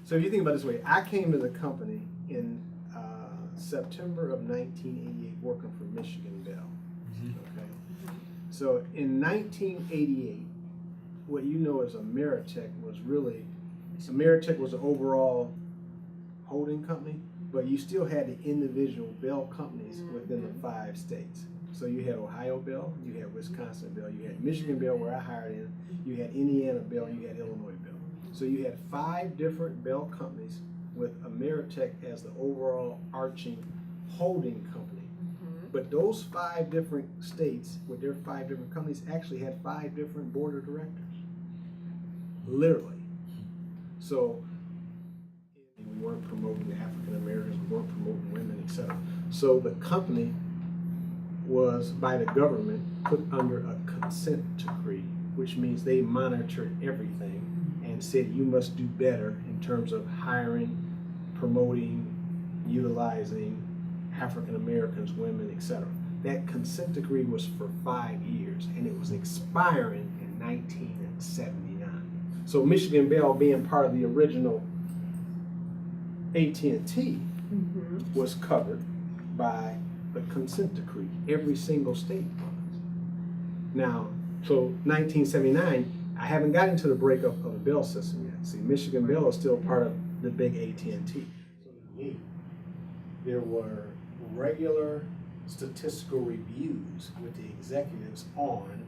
So if you think about it this way, I came to the company in September of 1988 working for Michigan Bell. Okay. So in 1988, what you know as Ameritech was an overall holding company, but you still had the individual Bell companies within the 5 states. So you had Ohio Bell, you had Wisconsin Bell, you had Michigan Bell where I hired in, you had Indiana Bell, you had Illinois Bell. So you had 5 different Bell companies with Ameritech as the overall arching holding company. But those 5 different states with their 5 different companies actually had 5 different board of directors. Literally. So we weren't promoting the African Americans, we weren't promoting women, etc. So the company was, by the government, put under a consent decree, which means they monitored everything and said you must do better in terms of hiring, promoting, utilizing African Americans, women, etc. That consent decree was for 5 years and it was expiring in 1979. So Michigan Bell, being part of the original AT&T, was covered by the consent decree. Every single state was. Now, so 1979, I haven't gotten to the breakup of the Bell system yet. See, Michigan Bell is still part of the big AT&T. So there were regular statistical reviews with the executives on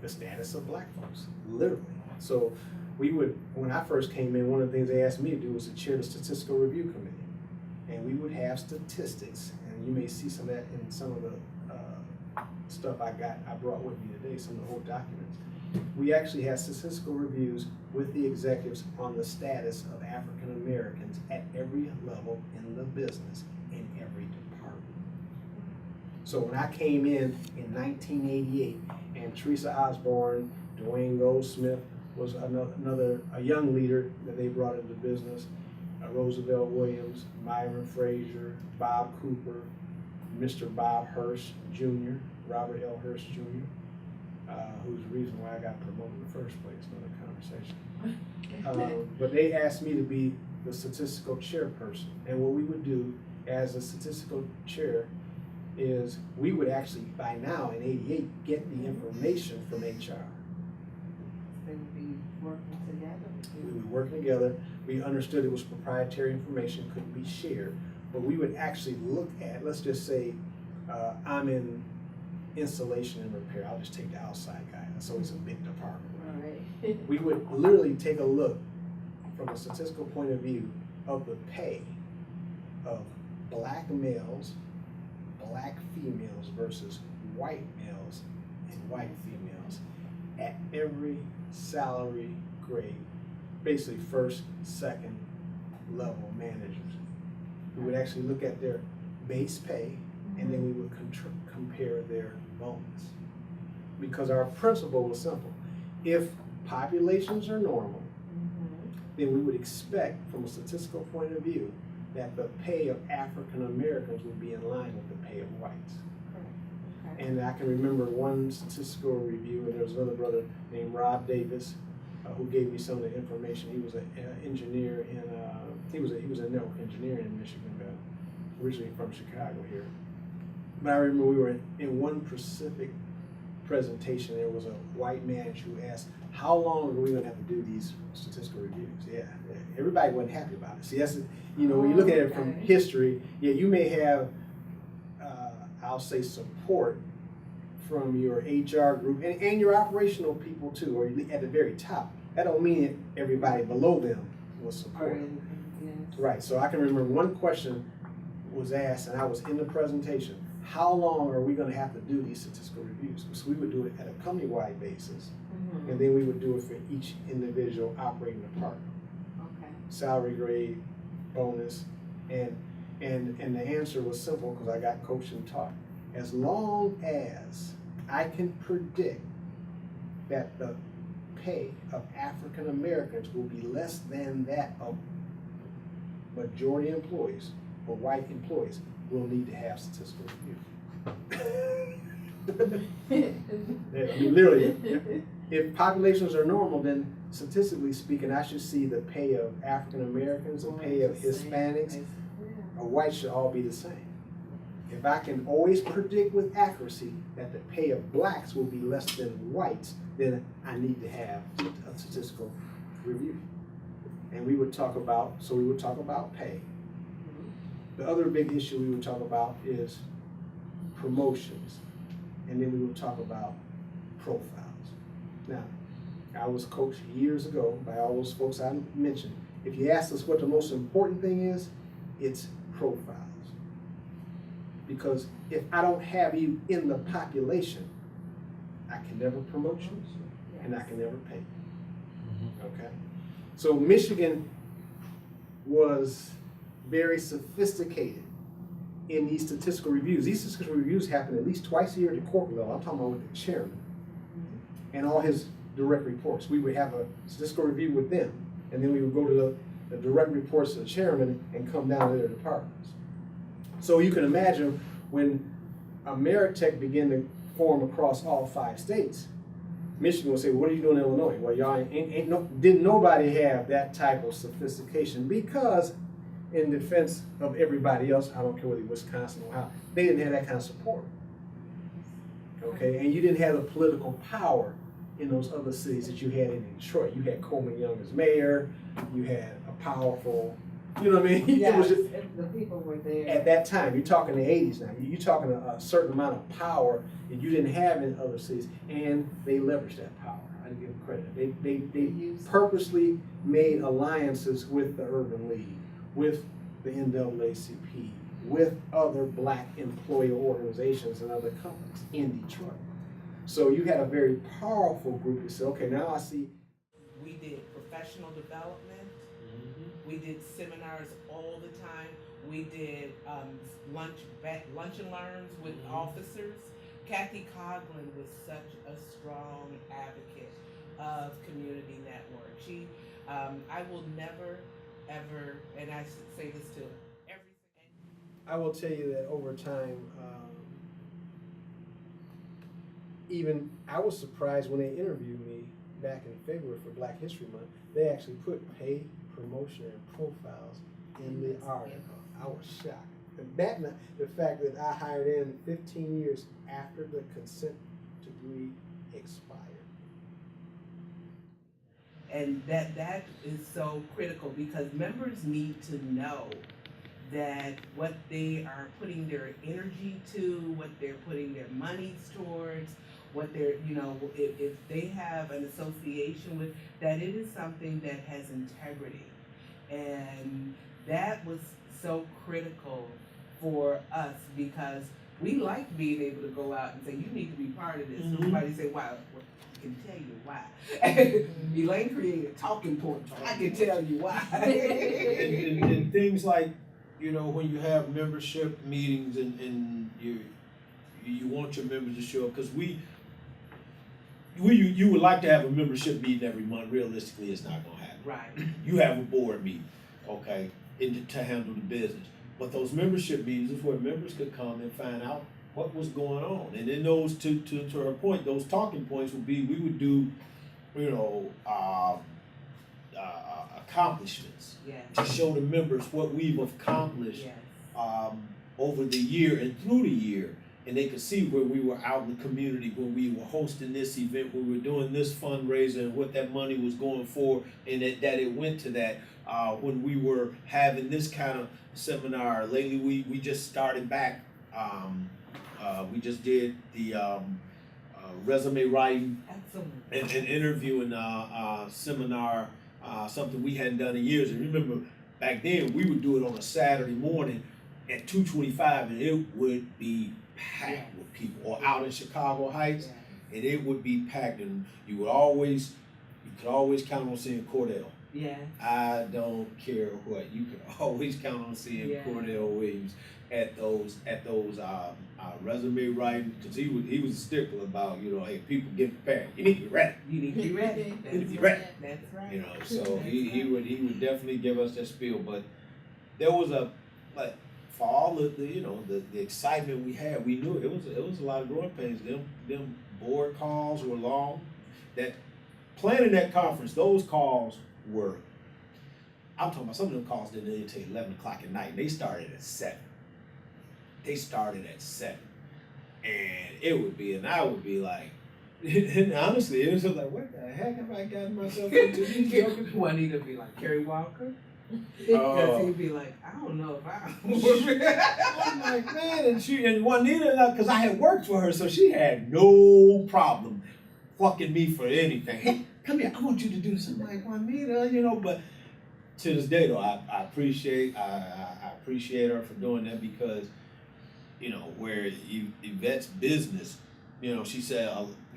the status of black folks, literally. So we would, when I first came in, one of the things they asked me to do was to chair the statistical review committee. And we would have statistics, and you may see some of that in some of the stuff I brought with me today, some of the old documents. We actually had statistical reviews with the executives on the status of African Americans at every level in the business, in every department. So when I came in 1988, and Teresa Osborne, Dwayne Goldsmith was a young leader that they brought into business, Roosevelt Williams, Myron Frazier, Bob Cooper, Mr. Bob Hurst Jr., Robert L. Hurst Jr., who's the reason why I got promoted in the first place, another conversation. But they asked me to be the statistical chairperson. And what we would do as a statistical chair is we would actually, by now in '88, get the information from HR. They would be working together. We would work together. We understood it was proprietary information, couldn't be shared. But we would actually look at, let's just say, I'm in installation and repair. I'll just take the outside guy. That's always a big department. Right. We would literally take a look from a statistical point of view of the pay of black males, black females versus white males and white females at every salary grade, basically first, second level managers. We would actually look at their base pay and then we would compare their bonus. Because our principle was simple. If populations are normal, then we would expect from a statistical point of view that the pay of African Americans would be in line with the pay of whites. Okay. And I can remember one statistical review, and there was another brother named Rob Davis who gave me some of the information. He was an engineer in, he was a network engineer in Michigan, originally from Chicago here. But I remember we were in one specific presentation, there was a white manager who asked, how long are we going to have to do these statistical reviews? Yeah, everybody wasn't happy about it. See, that's, when you look at it from history, yeah, you may have, I'll say, support from your HR group and your operational people too, or at the very top. That don't mean that everybody below them will support it. Yes. Right, so I can remember one question was asked, and I was in the presentation, how long are we going to have to do these statistical reviews? So we would do it at a company-wide basis, and then we would do it for each individual operating department. Okay. Salary grade, bonus, and the answer was simple because I got coached and taught. As long as I can predict that the pay of African Americans will be less than that of majority employees or white employees, we'll need to have statistical review. I mean, literally, if populations are normal, then statistically speaking, I should see the pay of African Americans, the pay of Hispanics, or whites should all be the same. If I can always predict with accuracy that the pay of blacks will be less than whites, then I need to have a statistical review. And we would talk about pay. The other big issue we would talk about is promotions. And then we would talk about profiles. Now, I was coached years ago by all those folks I mentioned. If you ask us what the most important thing is, it's profiles. Because if I don't have you in the population, I can never promote you, and I can never pay you. Okay? So Michigan was very sophisticated in these statistical reviews. These statistical reviews happen at least twice a year at the corporate level. I'm talking about with the chairman and all his direct reports. We would have a statistical review with them, and then we would go to the direct reports to the chairman and come down to their departments. So you can imagine when Ameritech began to form across all 5 states, Michigan would say, "What are you doing in Illinois?" Well, y'all didn't nobody have that type of sophistication, because in defense of everybody else, I don't care whether Wisconsin or Ohio, they didn't have that kind of support. Okay, and you didn't have the political power in those other cities that you had in Detroit. You had Coleman Young as mayor, you had a powerful, you know what I mean? Yes, It was just, the people were there. at that time, you're talking the 80s now, you're talking a certain amount of power that you didn't have in other cities, and they leveraged that power. I give them credit. They purposely made alliances with the Urban League, with the NAACP, with other black employer organizations and other companies in Detroit. So you had a very powerful group that said, okay, now I see. We did professional development. We did seminars all the time. We did lunch and learns with officers. Kathy Coughlin was such a strong advocate of community network. She, I will never, ever, and I say this to everything. I will tell you that over time, even I was surprised when they interviewed me back in February for Black History Month. They actually put pay, promotion, and profiles in the article. I was shocked. And the fact that I hired in 15 years after the consent decree expired. And that is so critical, because members need to know that what they are putting their energy to, what they're putting their monies towards, what they're, if they have an association with, that it is something that has integrity. And that was so critical for us, because we like being able to go out and say, you need to be part of this. Mm-hmm. Somebody say, wow, I can tell you why. Elaine created talking points. I can tell you why. and things like, when you have membership meetings and you want your members to show up, because you would like to have a membership meeting every month. Realistically, it's not going to happen. Right. You have a board meeting, okay, to handle the business. But those membership meetings is where members could come and find out what was going on. And then those, to her point, those talking points would be, we would do, accomplishments. Yes. To show the members what we've accomplished. Yes. Over the year and through the year. And they could see where we were out in the community, when we were hosting this event, when we were doing this fundraiser, and what that money was going for, and that it went to that. When we were having this kind of seminar, lately we just started back. We just did the resume writing and interviewing seminar, something we hadn't done in years. And remember, back then we would do it on a Saturday morning at 2:25, and it would be packed with people. Or out in Chicago Heights, and it would be packed, and you could always count on seeing Cordell. Yeah. I don't care what, you could always count on seeing Cordell Williams at those resume writing, because he was a stickler about, hey, people get prepared. You need to be ready. You need to be ready. You need to be ready. That's right. So he would definitely give us that spiel. But there was for all the excitement we had, we knew it was a lot of growing pains. Them board calls were long. That planning that conference, those calls were, I'm talking about some of them calls didn't end until 11 o'clock at night. They started at 7. And it would be, and I would be like, and honestly, it was just like, what the heck have I gotten myself into? These jokers? Juanita be like, Kerry Walker? Oh. Because he'd be like, I don't know if I'm like, man, and Juanita, because I had worked for her, so she had no problem fucking me for anything. Hey, come here, I want you to do this. I'm like, Juanita, you know, but to this day though, I appreciate her for doing that, because, you know, where Yvette's business, you know, she said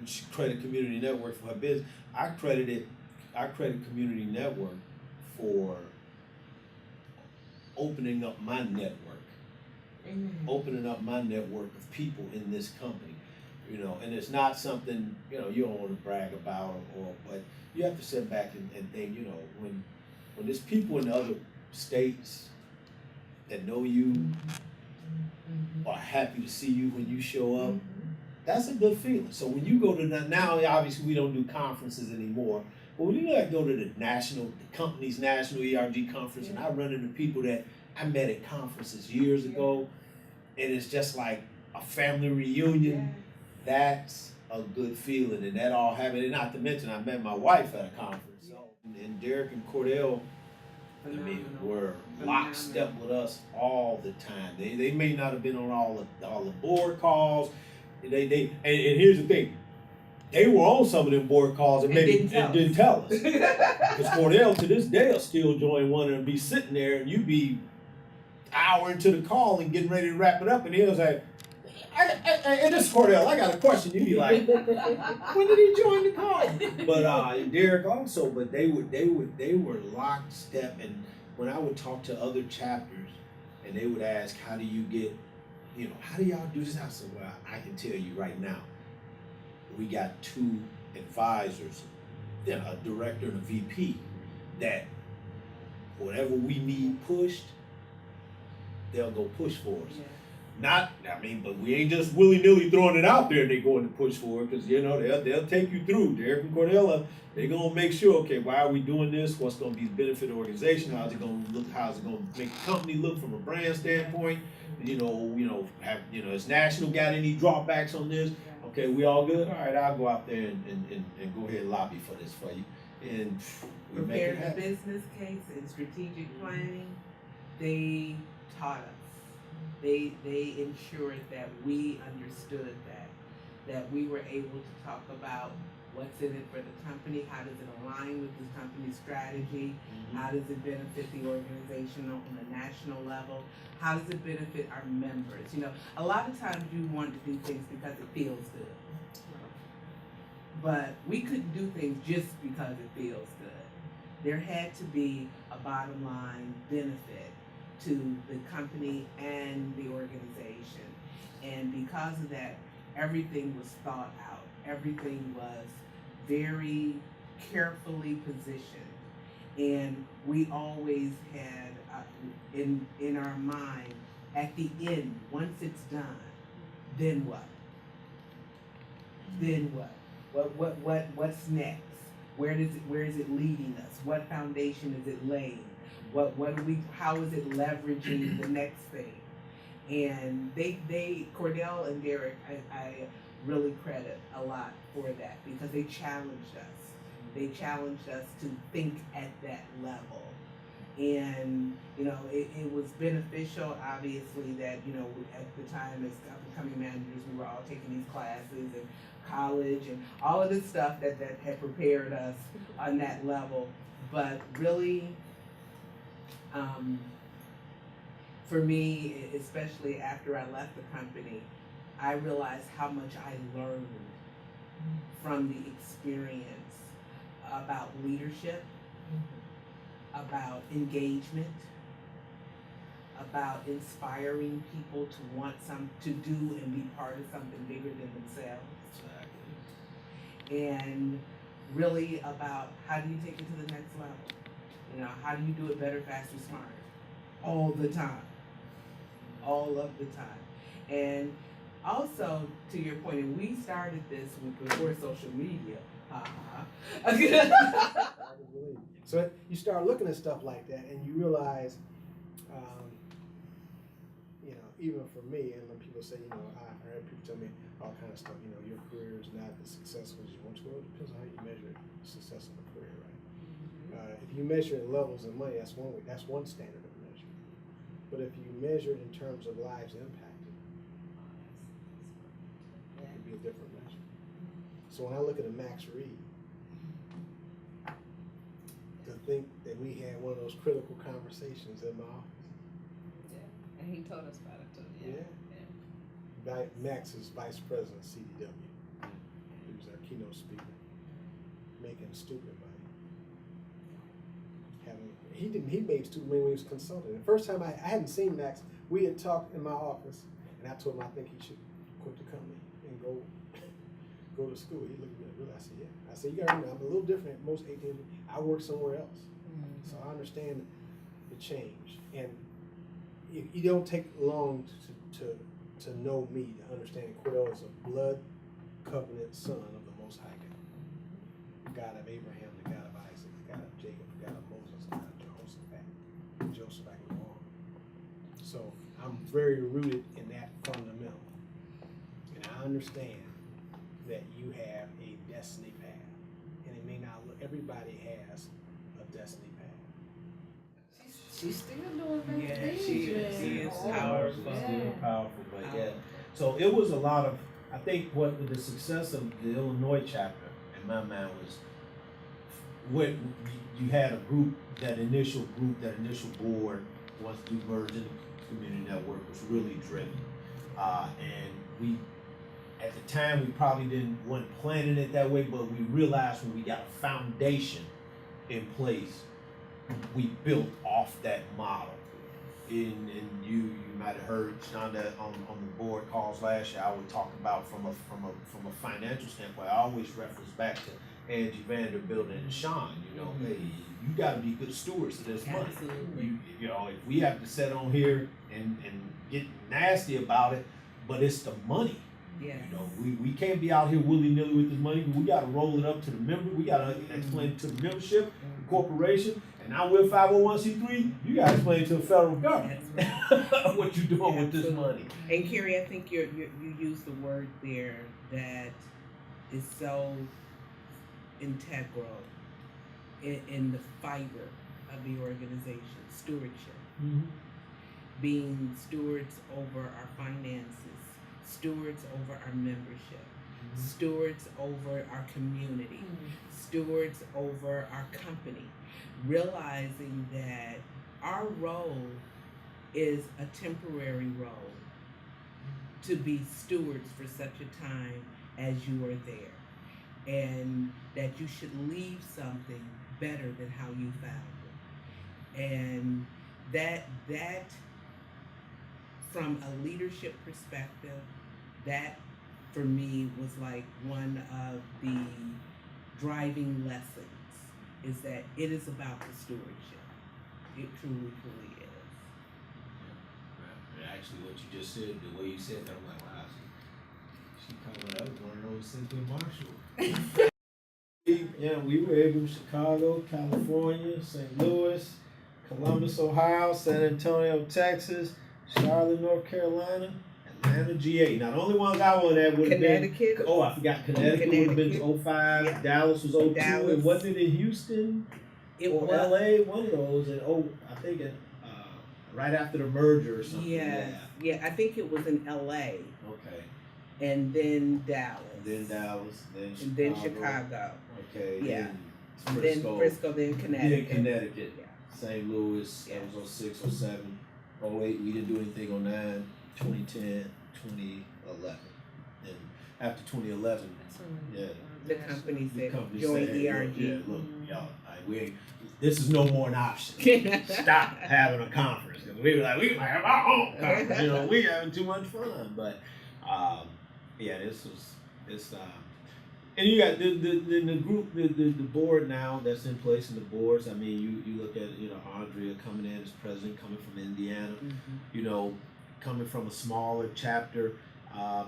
she credited Community Network for her business. I credit Community Network for opening up my network, opening up my network of people in this company, you know, and it's not something, you know, you don't want to brag about, but you have to sit back and think, you know, when there's people in other states that know you, are happy to see you when you show up, that's a good feeling. So when you go to now obviously we don't do conferences anymore, but when you go to the company's national ERG conference, and I run into people that I met at conferences years ago, and it's just like a family reunion, that's a good feeling, and that all happened. And not to mention, I met my wife at a conference, so, and Derek and Cordell, I mean, were lockstep with us all the time. They may not have been on all the board calls. And here's the thing. They were on some of them board calls and didn't tell us. Because Cordell to this day will still join one and be sitting there, and you be an hour into the call and getting ready to wrap it up, and he was like, and this is Cordell, I got a question. You'd be like, when did he join the call? But Derek also, but they were lockstep, and when I would talk to other chapters and they would ask, how do you get, you know, how do y'all do this? I said, well, I can tell you right now. We got 2 advisors, you know, a director and a VP, that whatever we need pushed, they'll go push for us. But we ain't just willy-nilly throwing it out there and they going to push for it, because, you know, they'll take you through. Derek and Cordella, they're going to make sure, okay, why are we doing this? What's going to be the benefit of the organization? How's it going to look? How's it going to make the company look from a brand standpoint? Has National got any drawbacks on this? Okay, we all good? All right, I'll go out there and go ahead and lobby for this for you. And we make it Prepare the happen. business case and strategic planning. They taught us. They ensured that we understood that we were able to talk about what's in it for the company, how does it align with the company's strategy, how does it benefit the organization on a national level, how does it benefit our members. You know, a lot of times you want to do things because it feels good, but we couldn't do things just because it feels good. There had to be a bottom line benefit to the company and the organization. And because of that, everything was thought out. Everything was very carefully positioned. And we always had in our mind, at the end, once it's done, then what? Then what? What's next? Where is it leading us? What foundation is it laying? How is it leveraging the next thing? And Cordell and Derek, I really credit a lot for that, because they challenged us. They challenged us to think at that level. And, you know, it was beneficial, obviously, that, you know, at the time as becoming managers, we were all taking these classes and college and all of this stuff that had prepared us on that level. But really, for me, especially after I left the company, I realized how much I learned from the experience about leadership, about engagement, about inspiring people to want to do and be part of something bigger than themselves. And really about how do you take it to the next level? You know, how do you do it better, faster, smarter? All the time. All of the time. And also, to your point, and we started this before social media, Hard to believe. So you start looking at stuff like that, and you realize, you know, even for me, and when people say, you know, I heard people tell me all kind of stuff, you know, your career is not as successful as you want to. Well, it depends on how you measure success in a career, right? If you measure in levels of money, that's one way. That's one standard of measure. But if you measure it in terms of lives impacted, it could be a different measure. So when I look at a Max Reed, to think that we had one of those critical conversations in my office. Yeah, and he told us about it too. Yeah. Max is vice president of CDW. He was our keynote speaker, making stupid money. He made stupid money when he was consulting. The first time I hadn't seen Max, we had talked in my office, and I told him I think he should quit the company and go to school. He looked at me and I said, yeah. I said, you gotta remember, I'm a little different than most AT&T. I work somewhere else. So I understand the change. And you don't take long to know me, to understand Quill is a blood covenant son of the Most High God. God of Abraham, the God of Isaac, the God of Jacob, the God of Moses, the God of Joseph, I can go on. So I'm very rooted in that fundamental. And I understand that you have a destiny path. And it may not look, everybody has a destiny path. She's still doing great Yeah, things. she is powerful. Still powerful, but yeah. So it was a lot of, I think what the success of the Illinois chapter in my mind was what you had a group, that initial board, once we merged into community network, was really driven. And we, at the time, we probably wasn't planning it that way, but we realized when we got a foundation in place, we built off that model. And you might have heard Shonda on the board calls last year. I would talk about from a financial standpoint. I always reference back to Angie Vanderbilt and Sean. You know, hey, you got to be good stewards of this money. Absolutely. You know, if we have to sit on here and get nasty about it, but it's the money. Yeah. You know, we can't be out here willy-nilly with this money. We got to roll it up to the member. We got to explain it to the membership, the corporation. And now we're 501c3. You got to explain to the federal government what you're doing with this money. And Carrie, I think you used the word there that is so integral in the fiber of the organization, stewardship. Mm-hmm. Being stewards over our finances, stewards over our membership, stewards over our community, stewards over our company, realizing that our role is a temporary role to be stewards for such a time as you are there, and that you should leave something better than how you found it. And that from a leadership perspective, that for me was like one of the driving lessons, is that it is about the stewardship. It truly, truly is. Yeah. Actually, what you just said, the way you said that, I'm like, wow, she coming up with one of those Cynthia Marshall. Yeah, we were able to Chicago, California, St. Louis, Columbus, Ohio, San Antonio, Texas, Charlotte, North Carolina, Atlanta, GA. Now, the only ones I would have would have been, Connecticut. oh, I forgot, Connecticut would have been 05, Yeah. Dallas was 02, Dallas. and wasn't it in Houston It or was. LA? One of those, and I think right after the merger or something. Yes. Yeah, I think it was in LA, Okay. and then Dallas. And then Dallas, then Chicago. And then Chicago. Okay. Yeah. Then Then Frisco, then Connecticut. Then Connecticut. Yeah. St. Louis, Yeah. that was 06, 07, 08, we didn't do anything on 09, 2010, 2011. And after 2011, yeah, The company the said, company join said, ERG. yeah, look, y'all, we ain't, this is no more an option. Stop having a conference. Because we were like, we can have our own conference. You know, we having too much fun. But, yeah, and you got the group, the board now that's in place, and the boards. I mean, you look at, you know, Andrea coming in as president, coming from Indiana, you know, coming from a smaller chapter. I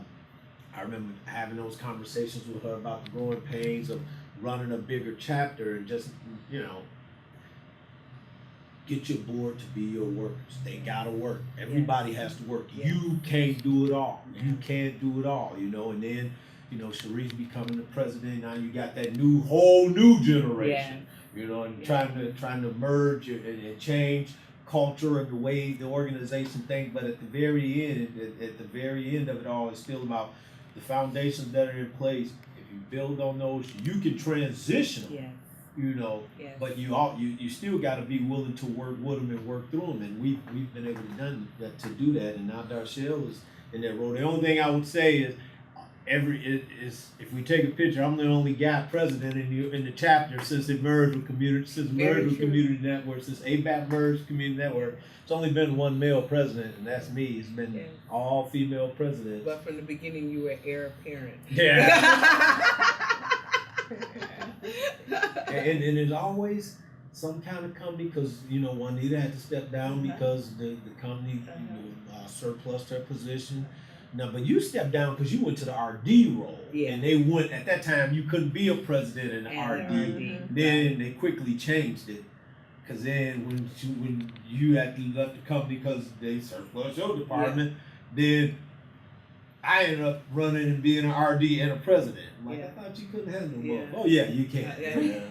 remember having those conversations with her about the growing pains of running a bigger chapter and just, get your board to be your workers. They gotta work. Everybody has to work. Yes. You can't do it all. You can't do it all, and then, Sharice becoming the president, now you got that whole new generation, and trying to merge and change culture and the way the organization thinks, but at the very end of it all, it's still about the foundations that are in place. If you build on those, you can transition them. Yes. But you still got to be willing to work with them and work through them, and we've been able to do that, and now Darshell is in that role. The only thing I would say is if we take a picture, I'm the only guy president in the chapter since it merged with Community Network, since ABAP merged with Community Network. It's only been one male president, and that's me. It's been all female presidents. But from the beginning, you were heir apparent. Yeah. and there's always some kind of company, because Juanita had to step down because the company surplused her position. Now, but you stepped down because you went to the RD role, and they went at that time. You couldn't be a president in the RD. Then they quickly changed it, because then when you had to left the company because they surplus your department, then I ended up running and being an RD and a president. I'm like, I thought you couldn't handle both. Oh yeah, you can.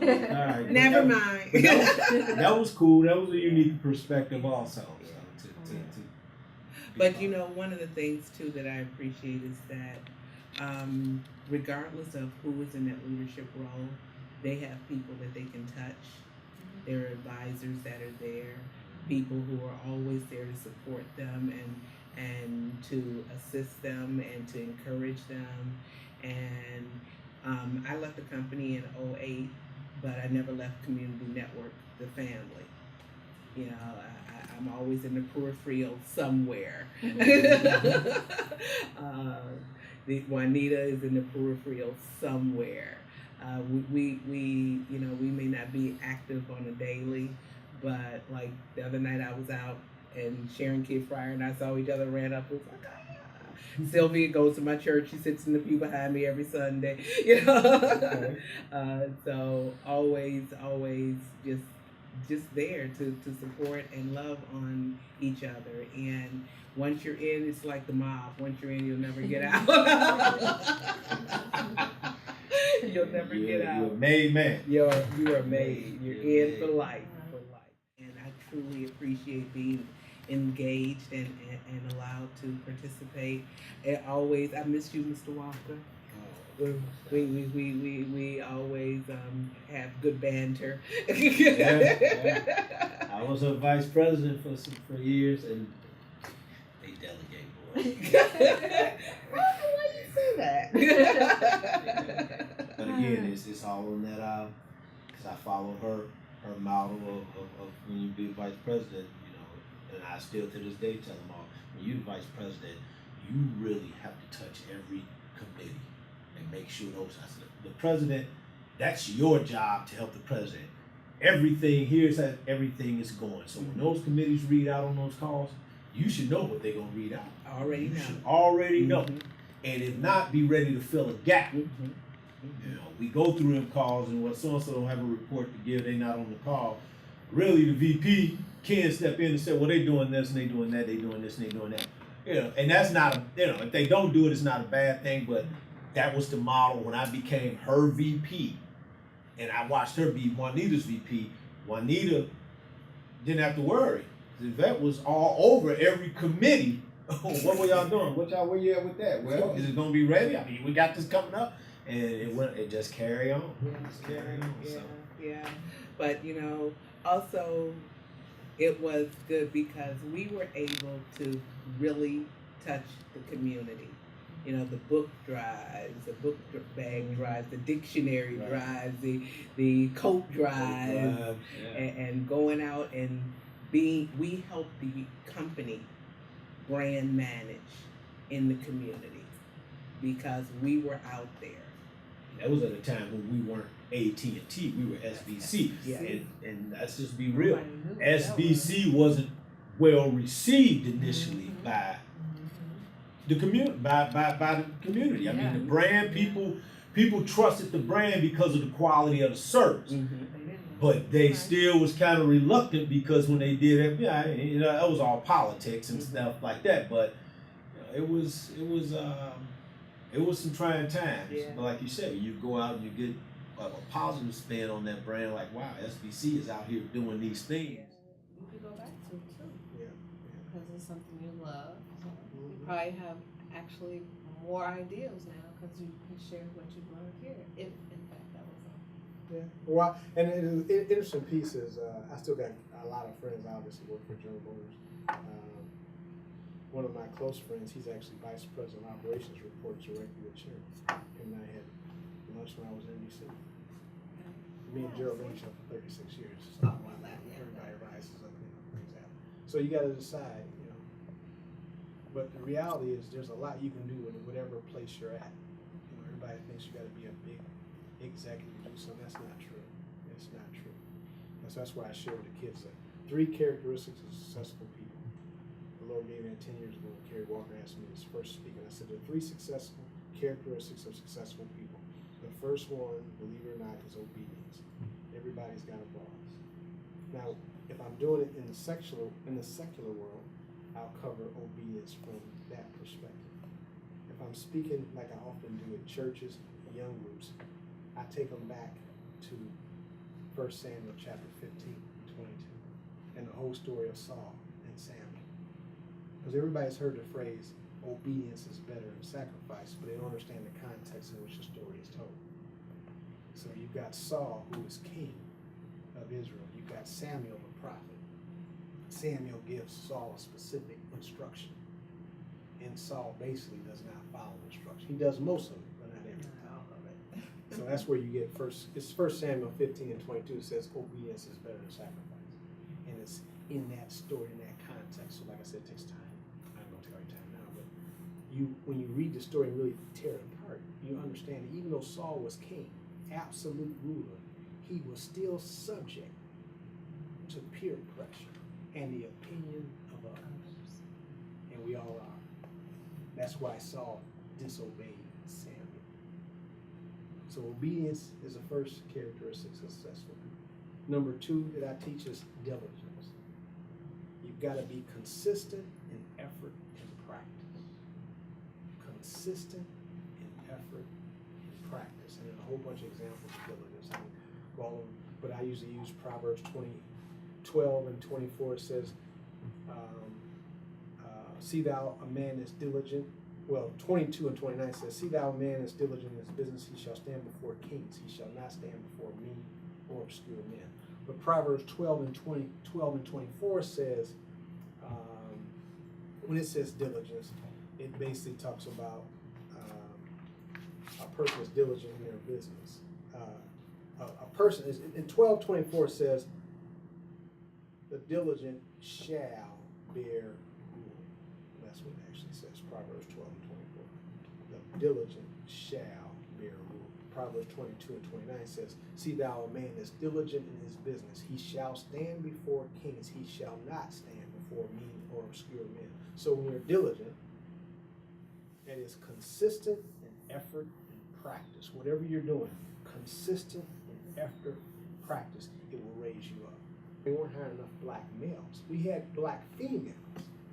All right. Never mind. That was cool. That was a unique perspective also. But one of the things too that I appreciate is that regardless of who is in that leadership role, they have people that they can touch. There are advisors that are there, people who are always there to support them and to assist them and to encourage them. And I left the company in 2008, but I never left Community Network, the family. I'm always in the peripheral somewhere. Juanita is in the peripheral somewhere. We may not be active on a daily, but like the other night I was out and Sharon Kid Fryer and I saw each other, ran up, was like, ah. Sylvia goes to my church. She sits in the pew behind me every Sunday. Okay. So always just there to support and love on each other. And once you're in, it's like the mob. Once you're in, you'll never get out. You'll never get out. You're a made man. You are made. You're in for life. And I truly appreciate being engaged and allowed to participate. And always, I miss you, Mr. Walker. We always have good banter. Yeah. I was a vice president for years, and they delegate, boy. Why you say that? But again, it's all in that because I follow her model of when you be vice president, and I still to this day tell them all, when you're the vice president, you really have to touch every committee and make sure the president, that's your job to help the president. Everything here's how everything is going. So when those committees read out on those calls, you should know what they're gonna read out. You should already know. And if not, be ready to fill a gap. We go through them calls, and when so-and-so don't have a report to give, they not on the call. Really, the VP can step in and say, well, they doing this and they doing that, they doing this and they doing that. And that's not if they don't do it, it's not a bad thing, but that was the model when I became her VP, and I watched her be Juanita's VP. Juanita didn't have to worry. Yvette was all over every committee. What were y'all doing? Where you at with that? Well, is it gonna be ready? I mean, we got this coming up, and it just carry on. Yeah. But also it was good because we were able to really touch the community. The book drives, the book bag drives, the dictionary drives, the coat drives, and going out and we helped the company brand manage in the community because we were out there. That was at a time when we weren't AT&T, we were SBC. And let's just be real. SBC wasn't well received initially by the community, by the community. I mean, the brand people People trusted the brand because of the quality of the service. They didn't. But they Right. still was kind of reluctant because when they did it, yeah, you know, that was all politics and stuff like that. But you know, it was some trying times. Yeah. But like you said, you go out and you get a positive spin on that brand, like wow, SBC is out here doing these things. You could go back to it too, Yeah. because it's something you love. So you probably have actually more ideas now because you can share what you've learned here, if in fact that was Yeah. Well, and an interesting piece is I still got a lot of friends obviously work for General Motors. One of my close friends, he's actually vice president of operations, reports directly to Chairman. Him and I had lunch when I was in DC. Me and Gerald knew each other for 36 years. So everybody rises up, you know, things happen. So you got to decide, you know. But the reality is, there's a lot you can do in whatever place you're at. You know, everybody thinks you got to be a big executive to do something. That's not true. It's not true. So that's why I share with the kids that 3 characteristics of successful people. The Lord gave me 10 years ago when Kerry Walker asked me this first speaking. I said there are 3 successful characteristics of successful people. The first one, believe it or not, is obedience. Everybody's got a boss. Now, if I'm doing it in the secular world, I'll cover obedience from that perspective. If I'm speaking like I often do at churches, young groups, I take them back to 1 Samuel chapter 15, 22, and the whole story of Saul and Samuel. Because everybody's heard the phrase, obedience is better than sacrifice, but they don't understand the context in which the story is told. So you've got Saul, who is king of Israel. You've got Samuel, the prophet. Samuel gives Saul a specific instruction, and Saul basically does not follow instruction. He does most of it, but not everything. So that's where you get it's 1 Samuel 15 and 22. It says obedience is better than sacrifice. And it's in that story, in that context. So like I said, it takes time. I'm going to tell you time now, but when you read the story and really tear it apart, you understand that even though Saul was king, absolute ruler, he was still subject to peer pressure and the opinion of others. And we all are. That's why Saul disobeyed Samuel. So obedience is the first characteristic of successful people. Number 2 that I teach is diligence. You've got to be consistent in effort and practice. Consistent in effort and practice. And there's a whole bunch of examples of diligence. I can go all over, but I usually use Proverbs 12 and 24. It says, see thou a man is diligent. Well, 22 and 29 says, see thou a man is diligent in his business, he shall stand before kings, he shall not stand before mean or obscure men. But Proverbs 12 and 24 says, when it says diligence, it basically talks about a person is diligent in their business. A person is, in 12:24 says, the diligent shall bear rule. That's what it actually says, Proverbs 12 and 24. The diligent shall bear rule. Proverbs 22 and 29 says, see thou a man is diligent in his business, he shall stand before kings, he shall not stand before mean or obscure men. So when you're diligent, and it's consistent in effort and practice. Whatever you're doing, consistent in effort and practice, it will raise you up. We weren't hiring enough black males. We had black females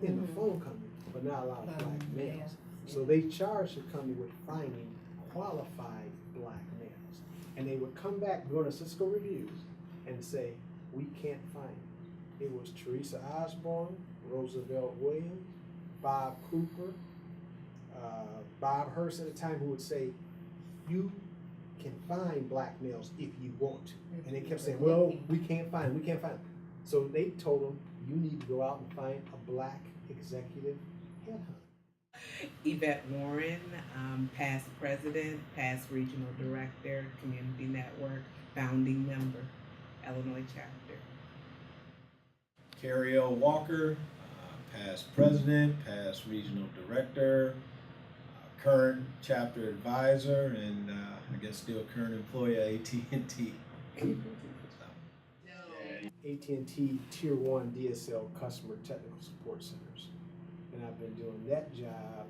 in the phone company, but not a lot of black males. So they charged the company with finding qualified black males. And they would come back during the Cisco reviews and say, we can't find it. It was Teresa Osborne, Roosevelt Williams, Bob Cooper, Bob Hurst at the time, who would say, you can find black males if you want to. And they kept saying, well, we can't find them. So they told them, you need to go out and find a black executive headhunter. Yvette Warren, past president, past regional director, Community Network, founding member, Illinois chapter. Kerry L. Walker, past president, past regional director, current chapter advisor, and I guess still current employee at AT&T. AT&T Tier 1 DSL Customer Technical Support Centers. And I've been doing that job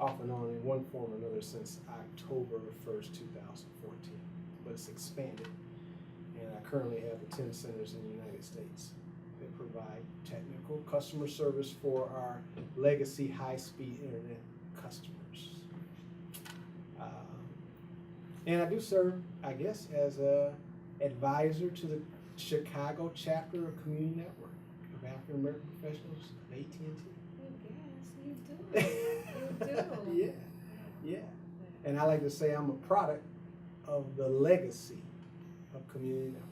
off and on in one form or another since October 1st, 2014. But it's expanded, and I currently have 10 centers in the United States that provide technical customer service for our legacy high-speed internet customers. And I do serve, I guess, as a advisor to the Chicago chapter of Community Network of African American Professionals of AT&T. Yes, you do. You do. Yeah. And I like to say I'm a product of the legacy of Community Network.